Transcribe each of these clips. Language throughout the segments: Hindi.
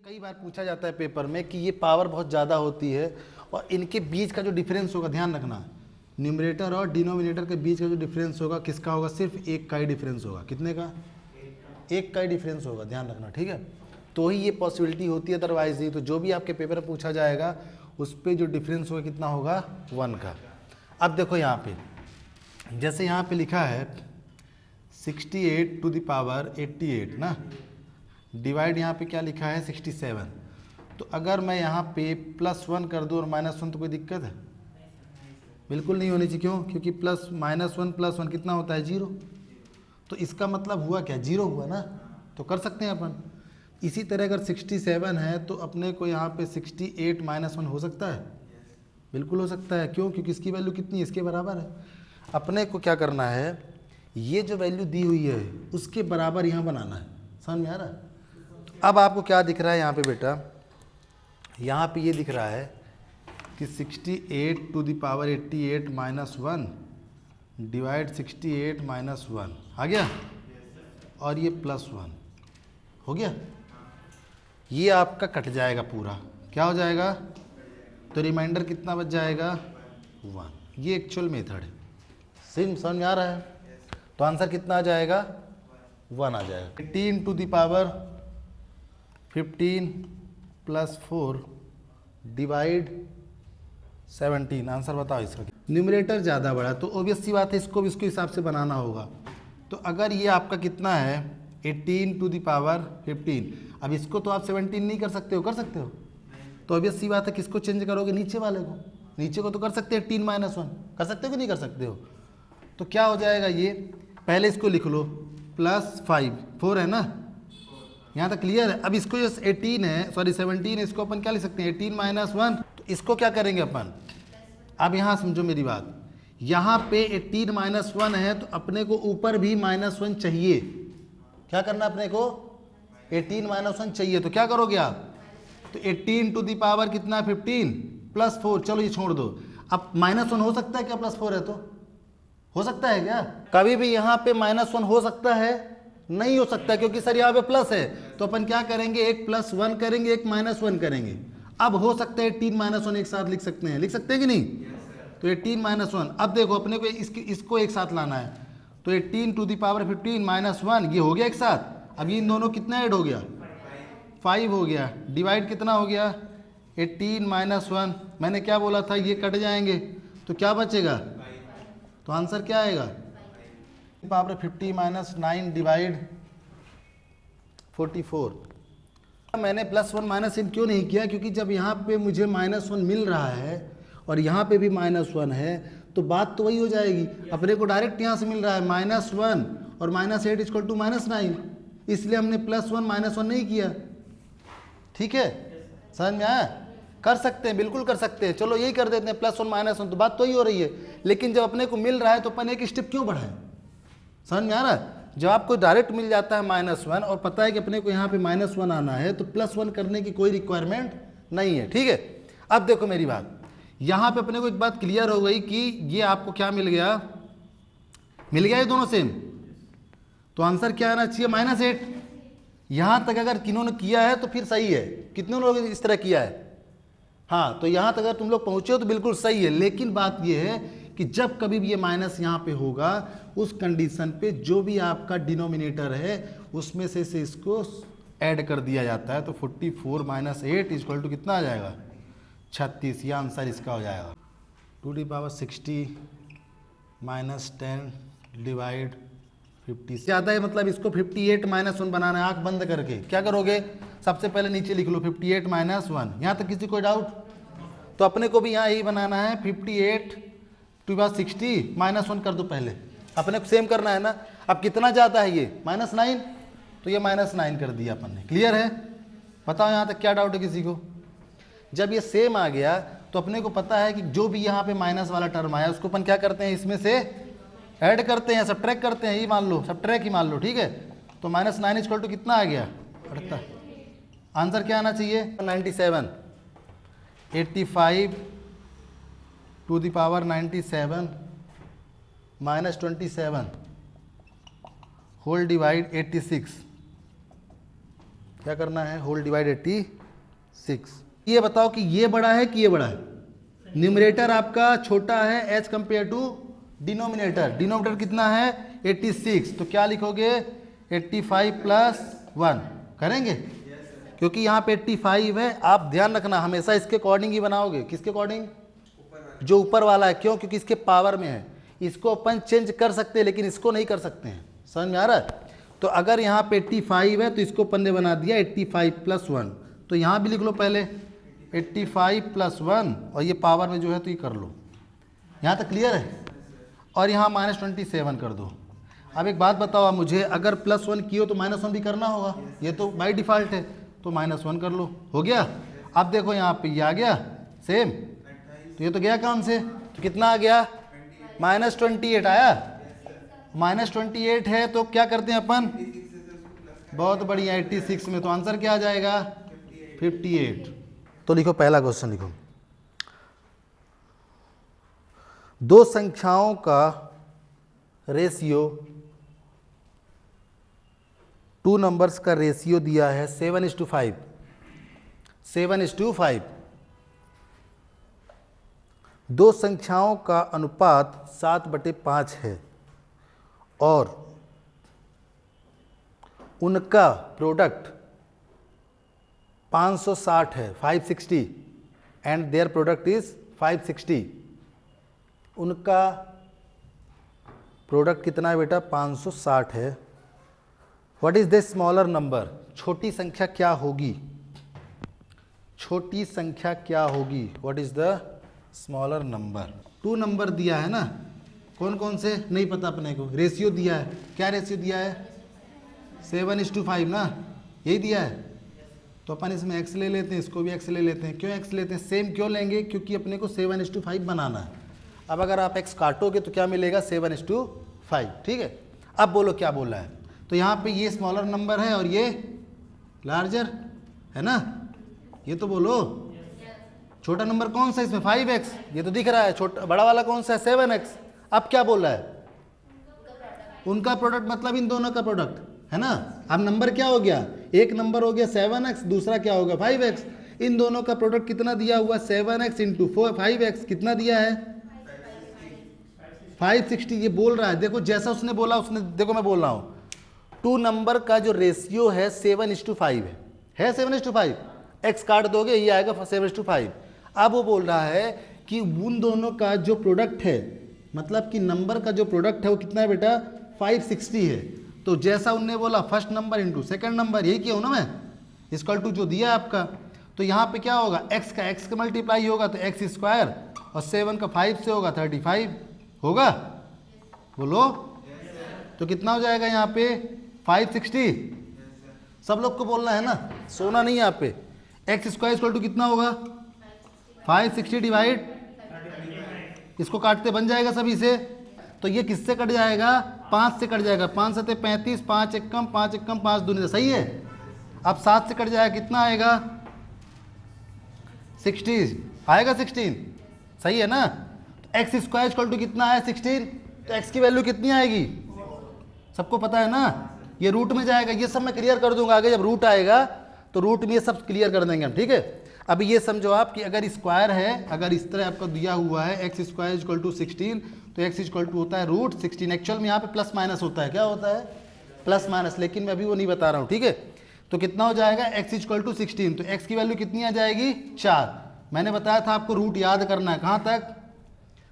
कई बार पूछा जाता है पेपर में कि ये पावर बहुत ज़्यादा होती है और इनके बीच का जो डिफरेंस होगा, ध्यान रखना, न्यूमरेटर और डिनोमिनेटर के बीच का जो डिफरेंस होगा किसका होगा, सिर्फ एक का ही डिफरेंस होगा। कितने का? एक का ही डिफरेंस होगा, ध्यान रखना, ठीक है। तो ही ये पॉसिबिलिटी होती है, अदरवाइज ही तो जो भी आपके पेपर में पूछा जाएगा उस पर जो डिफरेंस होगा कितना होगा, 1 का। अब देखो यहाँ पे, जैसे यहाँ पे लिखा है 68 टू द पावर 88 ना, डिवाइड यहाँ पे क्या लिखा है 67। तो अगर मैं यहाँ पे +1 कर दूँ और -1 तो कोई दिक्कत है? बिल्कुल नहीं होनी चाहिए। क्यों? क्योंकि -1 + 1 कितना होता है, 0। तो इसका मतलब हुआ क्या, 0 हुआ ना, तो कर सकते हैं अपन। इसी तरह अगर 67 है तो अपने को यहाँ पे 68 - 1 हो सकता है, बिल्कुल हो सकता है। क्यों? क्योंकि इसकी वैल्यू कितनी है, इसके बराबर है। अपने को क्या करना है, ये जो वैल्यू दी हुई है उसके बराबर यहाँ बनाना है। समझ में आ रहा है? अब आपको क्या दिख रहा है यहाँ पे बेटा, यहाँ पे ये दिख रहा है कि 68 टू द पावर 88 -1 डिवाइड 68 -1 आ गया, और ये +1 हो गया। ये आपका कट जाएगा पूरा, क्या हो जाएगा, तो रिमाइंडर कितना बच जाएगा, 1। ये एक्चुअल मेथड है। समझ में आ रहा है? तो आंसर कितना आ जाएगा, 1 आ जाएगा। 18 to the power 15 + 4 divide 17। Answer बताओ इसका। न्यूमरेटर ज़्यादा बड़ा तो ऑब्वियस सी बात है, इसको भी इसके हिसाब से बनाना होगा। तो अगर ये आपका कितना है 18 टू द पावर 15, अब इसको तो आप 17 नहीं कर सकते हो, कर सकते हो? तो ऑब्वियस सी बात है, किसको चेंज करोगे, नीचे वाले को। नीचे को तो कर सकते हैं 18 - 1, कर सकते हो कि नहीं कर सकते हो? तो क्या हो जाएगा, ये पहले इसको लिख लो, +5 4 है ना, यहाँ तक क्लियर है। अब इसको जो 17 है, इसको अपन क्या लिख सकते हैं, 18 - 1। तो इसको क्या करेंगे अपन, अब यहाँ समझो मेरी बात, यहाँ पे 18 - 1 है तो अपने को ऊपर भी -1 चाहिए। क्या करना अपने को, 18 - 1 चाहिए। तो क्या करोगे आप, तो 18 टू द पावर कितना, 15 + 4, चलो ये छोड़ दो। अब -1 हो सकता है क्या, +4 है तो हो सकता है क्या? कभी भी यहाँ पे -1 हो सकता है? नहीं हो सकता, क्योंकि सर यहाँ पे प्लस है। तो अपन क्या करेंगे, एक +1 करेंगे, एक -1 करेंगे। अब हो सकता है 18 - 1 एक साथ लिख सकते हैं, लिख सकते हैं कि नहीं? तो 18 - 1, अब देखो अपने को इसको एक साथ लाना है। तो 18 टू द पावर 15 -1 ये हो गया एक साथ। अब ये इन दोनों कितना ऐड हो गया, 5 हो गया। डिवाइड कितना हो गया, 18 - 1। मैंने क्या बोला था, ये कट जाएंगे तो क्या बचेगा, तो आंसर क्या आएगा, पावर 50 - 9 डिवाइड 44। मैंने +1 - क्यों नहीं किया, क्योंकि जब यहाँ पे मुझे -1 मिल रहा है और यहाँ पे भी -1 है तो बात तो वही हो जाएगी। अपने को डायरेक्ट यहाँ से मिल रहा है -1 और -8 = -9, इसलिए हमने +1 - 1 नहीं किया। ठीक है, समझ में आया? कर सकते हैं, बिल्कुल कर सकते हैं। चलो यही कर देते हैं, +1 - 1, तो बात तो ही हो रही है। लेकिन जब अपने को मिल रहा है तो अपन एक स्टेप क्यों बढ़ाएं? समझ में आ रहा है? जब आपको डायरेक्ट मिल जाता है -1 और पता है कि अपने को यहाँ पे -1 आना है तो +1 करने की कोई रिक्वायरमेंट नहीं है। ठीक है, अब देखो मेरी बात, यहाँ पे अपने को एक बात क्लियर हो गई कि ये आपको क्या मिल गया, मिल गया ये दोनों सेम। तो आंसर क्या आना चाहिए, -8। यहाँ तक अगर किन्होंने किया है तो फिर सही है। कितने लोगों ने इस तरह किया है? हाँ, तो यहाँ तक अगर तुम लोग पहुँचे हो तो बिल्कुल सही है। लेकिन बात ये है कि जब कभी भी ये माइनस यहाँ पे होगा, उस कंडीशन पे जो भी आपका डिनोमिनेटर है उसमें से इसको ऐड कर दिया जाता है। तो 44 - 8 = कितना आ जाएगा, 36। ये आंसर इसका हो जाएगा। 2 द पावर 60 - 10 डिवाइड 50 ज़्यादा है, मतलब इसको 58 - 1 बनाना है। आँख बंद करके क्या करोगे, सबसे पहले नीचे लिख लो 58 - 1। यहाँ तक किसी कोई डाउट? तो अपने को भी यहाँ यही बनाना है, 58 टू द पावर 60 -1 कर दो पहले। अपने को सेम करना है ना। अब कितना ज़्यादा है ये, -9, तो ये -9 कर दिया अपन ने। क्लियर है? बताओ यहाँ तक क्या डाउट है किसी को? जब ये सेम आ गया तो अपने को पता है कि जो भी यहाँ पे माइनस वाला टर्म आया उसको अपन क्या करते हैं, इसमें से ऐड करते हैं, सब्ट्रैक्ट करते हैं। ये मान लो, सब्ट्रैक्ट ही मान लो, ठीक है। तो -9 = कितना आ गया, 48। आंसर क्या आना चाहिए, 97। 85 to the power 97 -27 whole divide 86। क्या करना है, होल डिवाइड 86। ये बताओ कि ये बड़ा है कि ये बड़ा है। न्यूमरेटर आपका छोटा है as compare to denominator. Denominator कितना है 86, तो क्या लिखोगे 85 प्लस 1 करेंगे, क्योंकि यहाँ पे 85 है। आप ध्यान रखना हमेशा इसके अकॉर्डिंग ही बनाओगे। किसके अकॉर्डिंग, जो ऊपर वाला है। क्यों, क्योंकि इसके पावर में है। इसको अपन चेंज कर सकते हैं लेकिन इसको नहीं कर सकते हैं, समझ में आ रहा है। तो अगर यहाँ पे 85 है तो इसको अपन ने बना दिया 85 प्लस 1, तो यहाँ भी लिख लो पहले 85 प्लस 1 और ये पावर में जो है तो ये कर लो। यहाँ तक क्लियर है। और यहाँ -27 कर दो। अब एक बात बताओ आप मुझे, अगर +1 की हो तो -1 भी करना होगा, ये तो बाय डिफ़ॉल्ट है, तो -1 कर लो, हो गया। अब देखो यहाँ पे ये आ गया सेम, तो ये तो गया काम से, तो कितना आ गया -28 आया। -28 है तो क्या करते हैं अपन, बहुत बढ़िया 86 में, तो आंसर क्या आ जाएगा 58। तो लिखो पहला क्वेश्चन लिखो, दो संख्याओं का रेशियो, टू नंबर्स का रेशियो दिया है 7:5, 7:5। दो संख्याओं का अनुपात 7/5 है और उनका प्रोडक्ट 560 है, 560, एंड देयर प्रोडक्ट इज 560। उनका प्रोडक्ट कितना है बेटा 560 है। What is the smaller number, छोटी संख्या क्या होगी, छोटी संख्या क्या होगी, what is the smaller number. 2 number दिया है ना, कौन कौन से नहीं पता अपने को, रेशियो दिया है, क्या रेशियो दिया है 7:5 ना, यही दिया है। तो अपन इसमें x ले लेते हैं, इसको भी x ले लेते हैं। क्यों x लेते हैं, सेम क्यों लेंगे, क्योंकि अपने को 7:5 बनाना है। अब अगर आप x काटोगे तो क्या मिलेगा 7:5, ठीक है। अब बोलो क्या बोला है, तो यहाँ पे ये स्मॉलर नंबर है और ये लार्जर है ना, ये तो बोलो छोटा नंबर कौन सा है इसमें 5x, ये तो दिख रहा है। छोटा बड़ा वाला कौन सा है 7x। अब क्या बोल रहा है, उनका प्रोडक्ट मतलब इन दोनों का प्रोडक्ट है ना। अब नंबर क्या हो गया, एक नंबर हो गया 7x, दूसरा क्या होगा 5x। इन दोनों का प्रोडक्ट कितना दिया हुआ 7x इंटू 5x, कितना दिया है 560। ये बोल रहा है, देखो जैसा उसने बोला उसने, देखो मैं बोल रहा हूँ 2 नंबर का जो रेशियो है 7:5 है 7:5। x काट दोगे ये आएगा 7:5। अब वो बोल रहा है कि उन दोनों का जो प्रोडक्ट है, मतलब कि नंबर का जो प्रोडक्ट है वो कितना है बेटा 560 है। तो जैसा उनने बोला first number into second number, यही किया हूँ ना मैं, इक्वल टू जो दिया है आपका। तो यहाँ पे क्या होगा, x का x का मल्टीप्लाई होगा तो x स्क्वायर, और 7 का 5 से होगा 35 होगा, बोलो तो कितना हो जाएगा यहाँ पे 560। सब लोग को बोलना है ना, सोना नहीं यहाँ पे। x स्क्वायर इक्वल टू कितना होगा 560 डिवाइड, इसको काटते बन जाएगा सभी से, तो ये किससे कट जाएगा 5 से कट जाएगा, 5 7 35, 5 1 कम 5 1 कम 5 दूनी, सही है। अब 7 से कट जाएगा, कितना आएगा 60 आएगा 16, सही है ना। तो एक्स स्क्वायर इक्वल टू कितना है 16, तो एक्स की वैल्यू कितनी आएगी सबको पता है ना, ये रूट में जाएगा। ये सब मैं क्लियर कर दूंगा आगे, जब रूट आएगा तो रूट में ये सब क्लियर कर देंगे हम, ठीक है। अब ये समझो आप कि अगर स्क्वायर है, अगर इस तरह आपको दिया हुआ है एक्स स्क्वायर इक्वल टू 16, तो एक्स इक्वल टू होता है रूट 16। एक्चुअल में यहाँ पे प्लस माइनस होता है, क्या होता है प्लस माइनस, लेकिन मैं अभी वो नहीं बता रहा हूँ, ठीक है। तो कितना हो जाएगा एक्स इक्वल टू 16, तो एक्स की वैल्यू कितनी आ जाएगी 4। मैंने बताया था आपको रूट याद करना है, कहाँ तक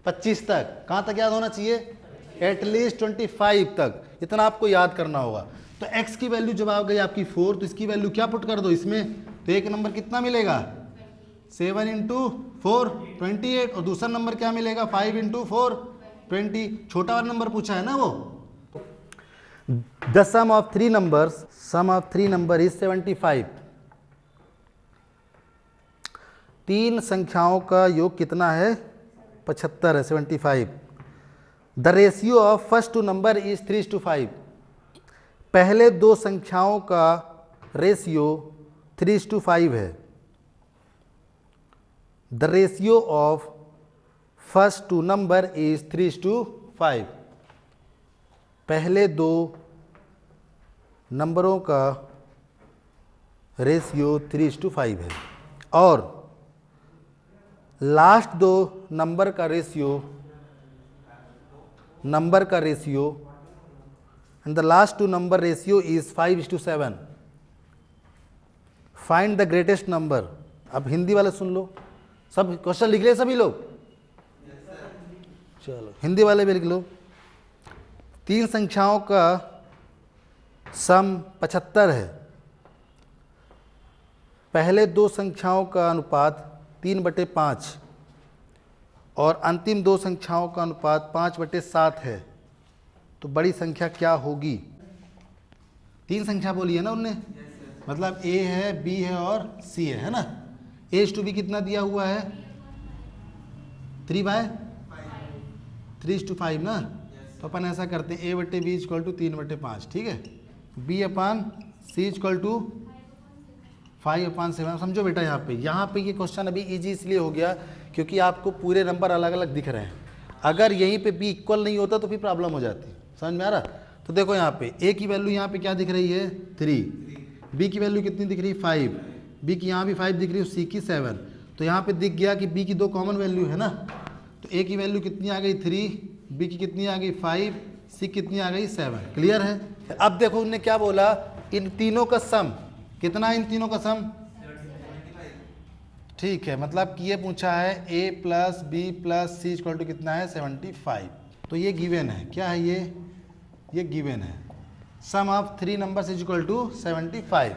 25 तक, कहाँ तक याद होना चाहिए एटलीस्ट 25 तक, इतना आपको याद करना होगा। तो x की वैल्यू जब आ गई आपकी 4, तो इसकी वैल्यू क्या पुट कर दो इसमें, तो एक नंबर कितना मिलेगा 7 इंटू 4 28, और दूसरा नंबर क्या मिलेगा 5 इंटू 4 20। छोटा वाला नंबर पूछा है ना वो। The sum of 3 numbers, sum of 3 number is 75। 3 संख्याओं का योग कितना है 75 है 75। The ratio of first 2 number is 3:5। पहले 2 संख्याओं का रेशियो 3:5 है। The ratio of first 2 number is 3:5। पहले 2 नंबरों का रेशियो 3:5 है, और लास्ट दो नंबर का ratio and the last two number ratio is 5:7। Find the greatest number. अब हिंदी वाले सुन लो, सब क्वेश्चन लिख रहे सभी लोग? चलो हिंदी वाले भी लिख लो। 3 संख्याओं का सम 75 है, पहले 2 संख्याओं का अनुपात 3/5 और अंतिम 2 संख्याओं का अनुपात 5/7 है, तो बड़ी संख्या क्या होगी? 3 संख्या बोली है ना उनने, मतलब A है, B है और C है ना। A/B कितना दिया हुआ है? 3/5 ना। तो अपन ऐसा करते हैं A/B = 3/5, ठीक है। B/C = 5/7। समझो बेटा, यहाँ पे ये क्वेश्चन अभी इजी इसलिए हो गया क्योंकि आपको पूरे नंबर अलग अलग दिख रहे हैं। अगर यहीं पे B इक्वल नहीं होता तो फिर प्रॉब्लम हो जाती। समझ में आ रहा? तो देखो यहाँ पे A की वैल्यू यहाँ पे क्या दिख रही है? 3। B की वैल्यू कितनी दिख रही है? 5। B की यहाँ भी 5 दिख रही है, C की 7। तो यहाँ पे दिख गया कि B की 2 कॉमन वैल्यू है ना। तो A की वैल्यू कितनी आ गई? 3। B की कितनी आ गई? 5। C कितनी आ गई? 7। क्लियर है? अब देखो उनने क्या बोला, इन तीनों का सम कितना है? इन तीनों का सम, ठीक है, मतलब कि ये पूछा है A + B + C = कितना है? 75। तो ये गिवन है। क्या है ये गिवन है। सम ऑफ 3 नंबर्स = 75।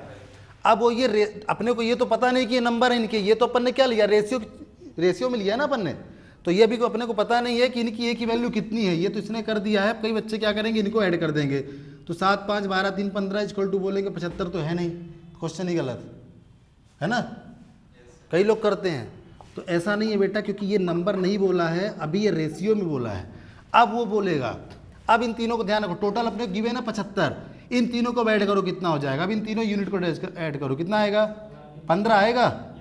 अब वो ये अपने को ये तो पता नहीं कि ये नंबर है इनके, ये तो अपन ने क्या लिया? रेशियो में लिया है ना अपन ने। तो ये भी अपने को पता नहीं है कि इनकी A की वैल्यू कितनी है, ये तो इसने कर दिया है। कई बच्चे क्या करेंगे, इनको ऐड कर देंगे। तो 7, 5, 12, 3, 15 = बोलेंगे 75 तो है नहीं, क्वेश्चन ही गलत है ना। कई लोग करते हैं, तो ऐसा नहीं है बेटा, क्योंकि ये नंबर नहीं बोला है, अभी ये रेशियो में बोला है। अब वो बोलेगा, अब इन तीनों को ध्यान रखो, टोटल अपने गिवे ना 75, इन तीनों को ऐड करो कितना हो जाएगा? अब इन तीनों यूनिट को ऐड करो, कितना आएगा? 15 आएगा।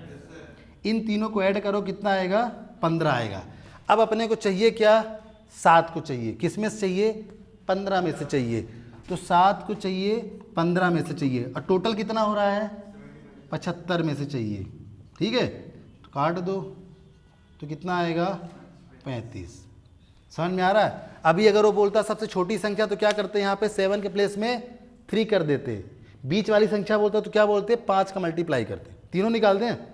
इन तीनों को ऐड करो, कितना आएगा? 15 आएगा। अब अपने को चाहिए क्या? 7 को चाहिए। किस में से चाहिए? 15 में से चाहिए। तो 7 को चाहिए 15 में से चाहिए, और टोटल कितना हो रहा है? 75 में से चाहिए, ठीक है। तो काट दो, तो कितना आएगा? 35। समझ में आ रहा है? अभी अगर वो बोलता सबसे छोटी संख्या तो क्या करते हैं, यहाँ पे 7 के प्लेस में 3 कर देते। बीच वाली संख्या बोलता तो क्या बोलते? 5 का मल्टीप्लाई करते, तीनों निकालते हैं।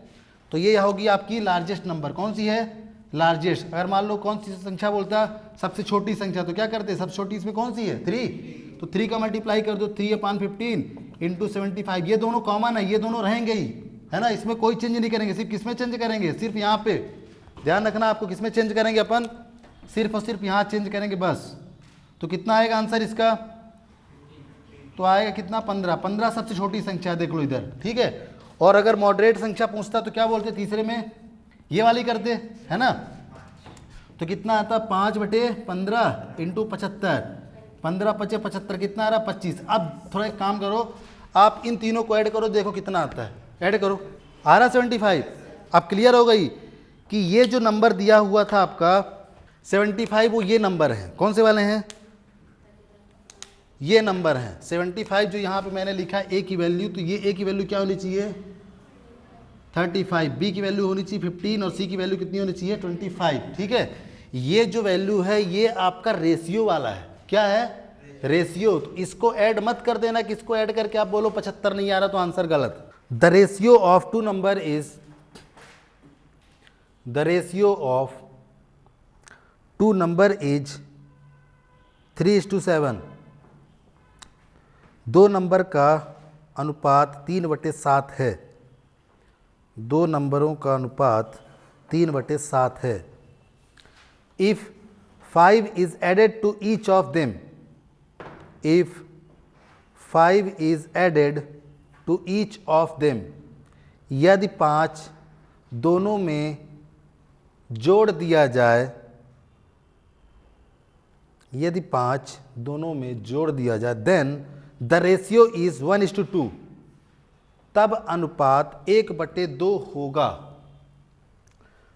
तो ये होगी आपकी लार्जेस्ट नंबर। कौन सी है? लार्जेस्ट। अगर मान लो कौन सी संख्या बोलता सबसे छोटी संख्या, तो क्या करते? सबसे छोटी इसमें कौन सी है? 3। तो 3 का मल्टीप्लाई कर दो, 3/15 × 75। ये दोनों कॉमन है, ये दोनों रहेंगे ही, है ना। इसमें कोई चेंज नहीं करेंगे। सिर्फ किसमें चेंज करेंगे? सिर्फ यहाँ पे। ध्यान रखना आपको, किसमें चेंज करेंगे अपन? सिर्फ और सिर्फ यहाँ चेंज करेंगे बस। तो कितना आएगा आंसर इसका? तो आएगा कितना? 15। 15 सबसे छोटी संख्या, देख लो इधर, ठीक है। और अगर मॉडरेट संख्या पूछता तो क्या बोलते? तीसरे में ये वाली करते, है ना। तो कितना आता? 5/15 × 75। 15 × 5 = 75, कितना आ रहा? 25। अब थोड़ा एक काम करो, आप इन तीनों को ऐड करो, देखो कितना आता है। ऐड करो, आ रहा 75। अब क्लियर हो गई कि ये जो नंबर दिया हुआ था आपका 75, वो ये नंबर है। कौन से वाले हैं? ये नंबर है 75। जो यहाँ पे मैंने लिखा है A की वैल्यू, तो ये A की वैल्यू क्या होनी चाहिए? 35। B की वैल्यू होनी चाहिए 15, और C की वैल्यू कितनी होनी चाहिए? 25, ठीक है। ये जो वैल्यू है ये आपका रेशियो वाला है। क्या है? रेशियो। तो इसको ऐड मत कर देना, कि इसको ऐड करके आप बोलो 75 नहीं आ रहा तो आंसर गलत। The ratio of two number is, the ratio of two number is 3:7। 2 number का अनुपात 3/7 है। 2 नंबरों का अनुपात 3/7 है। If 5 is added to each of them, if 5 is added to each of them, यदि 5 दोनों में जोड़ दिया जाए, यदि 5 दोनों में जोड़ दिया जाए, then the ratio is 1:2, तब अनुपात 1/2 होगा।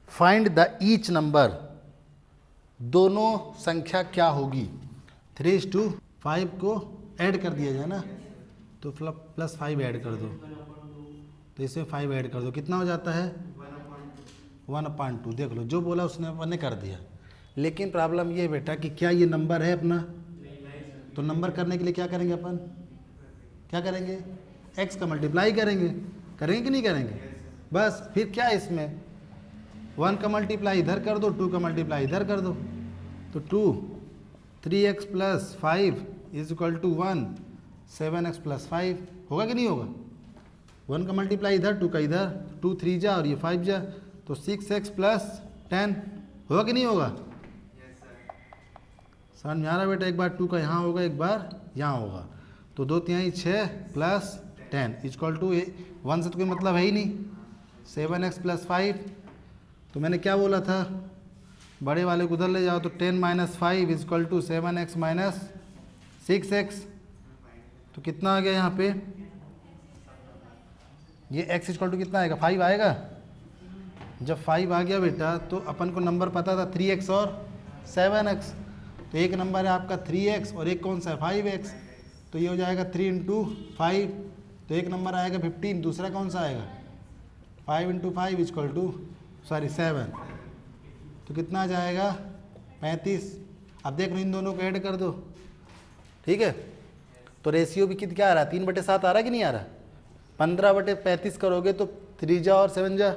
फाइंड द ईच नंबर, दोनों संख्या क्या होगी? 3:5 को ऐड कर दिया जाए ना, तो +5 ऐड कर दो, तो इसमें 5 ऐड कर दो, कितना हो जाता है 1/2। देख लो जो बोला उसने अपन ने कर दिया। लेकिन प्रॉब्लम ये है बेटा कि क्या ये नंबर है अपना, तो नंबर करने के लिए क्या करेंगे अपन, क्या करेंगे, x का मल्टीप्लाई करेंगे, करेंगे कि नहीं करेंगे। बस फिर क्या है इसमें, 1 का मल्टीप्लाई इधर कर दो, 2 का मल्टीप्लाई इधर कर दो, तो 2 3x + 5 = 1 7x + 5 होगा कि नहीं होगा। 1 का मल्टीप्लाई इधर, 2 का इधर, 2 3 जा और ये 5 जा, तो 6x + 10 होगा कि नहीं होगा। समझ में आ रहा बेटा, एक बार 2 का यहाँ होगा, एक बार यहाँ होगा, तो 2 3 6 + 10 = 1 से तो कोई मतलब है ही नहीं, 7x + 5। तो मैंने क्या बोला था, बड़े वाले को उधर ले जाओ, तो 10 - 5 = 7x - 6x। तो कितना आ गया यहाँ पे, ये x = कितना आएगा, 5 आएगा। जब 5 आ गया बेटा तो अपन को नंबर पता था 3x और 7x, तो एक नंबर है आपका 3x और एक कौन सा है 5x, तो ये हो जाएगा 3 × 5, तो एक नंबर आएगा 15, दूसरा कौन सा आएगा 5 × 5 = 7, तो कितना आ जाएगा 35। अब देख लो इन दोनों को ऐड कर दो, ठीक है। तो रेशियो भी क्या आ रहा है, 3/7 आ रहा है कि नहीं आ रहा, 15/35 करोगे तो 3 जा और 7 जा,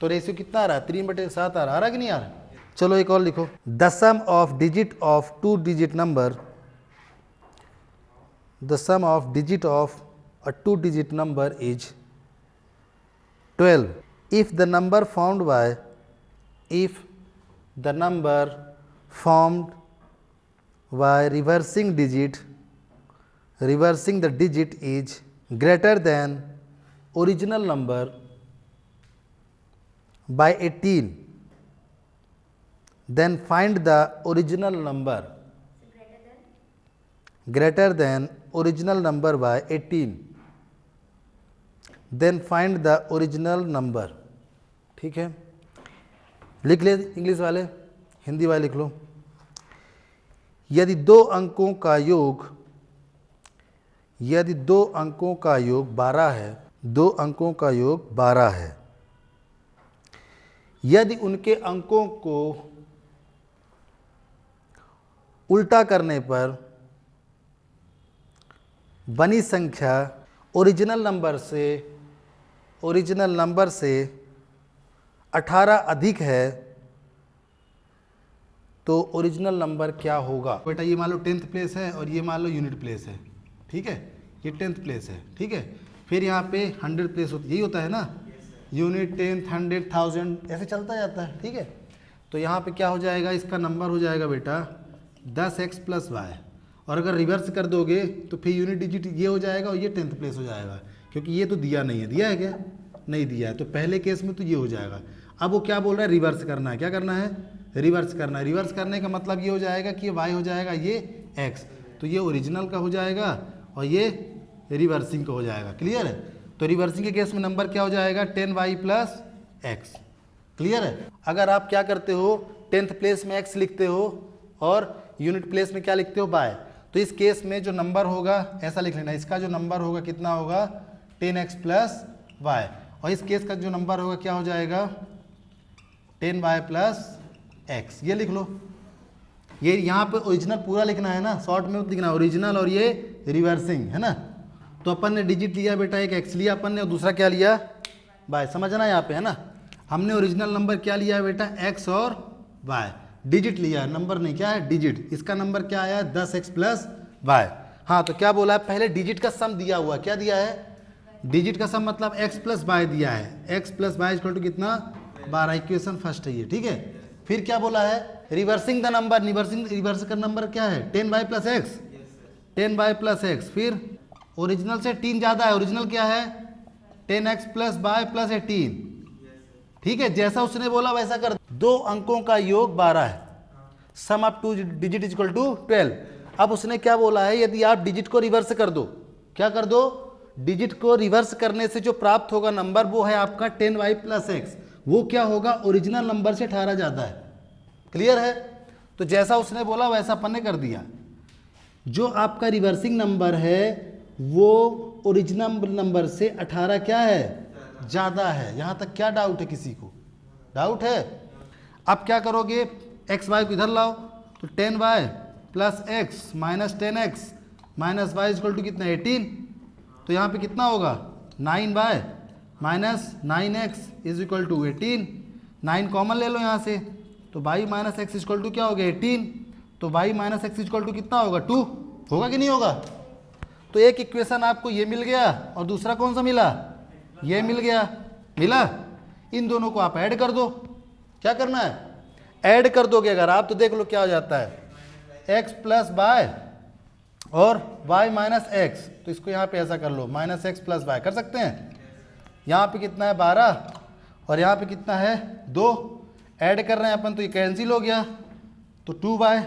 तो रेशियो कितना आ रहा है 3/7 आ रहा है कि नहीं आ रहा। चलो एक और लिखो, the sum of digit of 2 digit number, the sum of digit of a 2 digit number is 12 if the number formed by reversing the digit is greater than original number by 18, then find the original number greater than original number by 18, then find the original number। ठीक है, लिख ले इंग्लिश वाले, हिंदी वाले लिख लो। यदि दो अंकों का योग 12 है, 2 अंकों का योग 12 है, यदि उनके अंकों को उल्टा करने पर बनी संख्या ओरिजिनल नंबर से 18 अधिक है, तो ओरिजिनल नंबर क्या होगा। बेटा ये मान लो 10th प्लेस है और ये मान लो यूनिट प्लेस है, ठीक है, ये 10th प्लेस है, ठीक है। फिर यहाँ पे 100 प्लेस होती, यही होता है ना, यूनिट 10th 100 1000 ऐसे चलता जाता है, ठीक है। तो यहाँ पे क्या हो जाएगा, इसका नंबर हो जाएगा बेटा 10x + y, और अगर रिवर्स कर दोगे तो फिर यूनिट डिजिट ये हो जाएगा और ये 10th प्लेस हो जाएगा, क्योंकि ये तो दिया नहीं है, दिया है क्या, नहीं दिया है, तो पहले केस में तो ये हो जाएगा। अब वो क्या बोल रहा है, रिवर्स करना है, क्या करना है, रिवर्स करना है। रिवर्स करने का मतलब ये हो जाएगा कि ये y हो जाएगा, ये x, तो ये ओरिजिनल का हो जाएगा और ये रिवर्सिंग का हो जाएगा। क्लियर है। तो रिवर्सिंग के केस में नंबर क्या हो जाएगा 10y + x। क्लियर है। अगर आप क्या करते हो 10th प्लेस में x लिखते हो और यूनिट प्लेस में क्या लिखते हो y, तो इस केस में जो नंबर होगा ऐसा लिख लेना, इसका जो नंबर होगा कितना होगा 10x + y, और इस केस का जो नंबर होगा क्या हो जाएगा 10y + x। ये लिख लो। ये यहाँ पे ओरिजिनल पूरा लिखना है ना, शॉर्ट में लिखना है ओरिजिनल और ये रिवर्सिंग है ना। तो अपन ने डिजिट लिया बेटा, एक x लिया अपन ने और दूसरा क्या लिया y, समझना यहाँ पे है ना। हमने ओरिजिनल नंबर क्या लिया है बेटा x और y, डिजिट लिया, नंबर नहीं, क्या है डिजिट। इसका नंबर क्या आया 10x + y। हाँ तो क्या बोला है, पहले डिजिट का सम दिया हुआ, क्या दिया है डिजिट का सम, मतलब x + y दिया है, x + y = कितना 12, इक्वेशन फर्स्ट है ये, ठीक है। फिर क्या बोला है रिवर्सिंग द नंबर, रिवर्स का नंबर क्या है 10y + x, 10y + x। फिर ओरिजिनल से 3 ज़्यादा है, ओरिजिनल क्या है 10x + y + 18, ठीक है। जैसा उसने बोला वैसा कर। 2 अंकों का योग 12 है, सम ऑफ 2 डिजिट = 12। अब उसने क्या बोला है, यदि आप डिजिट को रिवर्स कर दो, क्या कर दो, डिजिट को रिवर्स करने से जो प्राप्त होगा नंबर वो है आपका 10y + x, वो क्या होगा ओरिजिनल नंबर से 18 ज़्यादा है। क्लियर है। तो जैसा उसने बोला वैसा अपन ने कर दिया। जो आपका रिवर्सिंग नंबर है वो ओरिजिनल नंबर से 18 क्या है ज़्यादा है। यहाँ तक क्या डाउट है किसी को? डाउट है? अब क्या करोगे, एक्स वाई को इधर लाओ, तो 10y plus x minus 10x minus y equal to कितना 18। तो यहाँ पे कितना होगा 9y minus 9x is equal to 18। 9 common ले लो यहाँ से, तो y minus x equal to क्या हो गया 18। तो y minus x equal to कितना होगा 2। होगा कि नहीं होगा? तो एक इक्वेशन आपको ये मिल गया और दूसरा कौन सा मिला, ये मिल गया। मिला? इन दोनों को आप ऐड कर दो। क्या करना है, ऐड कर दोगे अगर आप, तो देख लो क्या हो जाता है, x प्लस वाई और y माइनस एक्स। तो इसको यहाँ पे ऐसा कर लो, माइनस एक्स प्लस वाई कर सकते हैं। यहाँ पे कितना है 12 और यहाँ पे कितना है 2, ऐड कर रहे हैं अपन, तो ये कैंसिल हो गया। तो 2y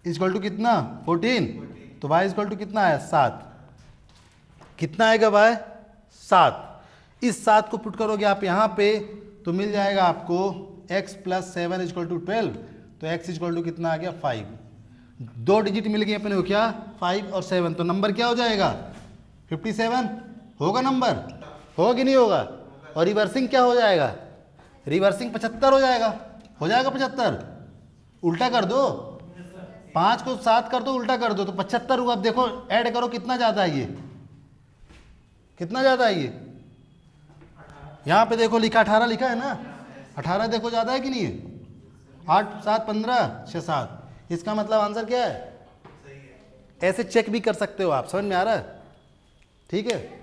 इक्वल टू कितना 14, तो y इक्वल टू कितना है 7। कितना आएगा y 7। इस 7 को पुट करोगे आप यहाँ पे, तो मिल जाएगा आपको x प्लस 7 इक्वल टू 12। तो x इक्वल टू कितना आ गया 5। 2 डिजिट मिल गए अपने को, क्या 5 और 7। तो नंबर क्या हो जाएगा 57। होगा नंबर? होगा कि नहीं होगा? और रिवर्सिंग क्या हो जाएगा, रिवर्सिंग 75 हो जाएगा। हो जाएगा 75। उल्टा कर दो, 5 को 7 कर दो, उल्टा कर दो, तो 75 हुआ। अब देखो ऐड करो कितना ज़्यादा है ये, कितना ज़्यादा है ये। यहाँ पे देखो लिखा 18 लिखा है ना, 18 देखो ज़्यादा है कि नहीं है। 8 7 15 6 7, इसका मतलब आंसर क्या है? ऐसे चेक भी कर सकते हो आप। समझ में आ रहा है? ठीक है।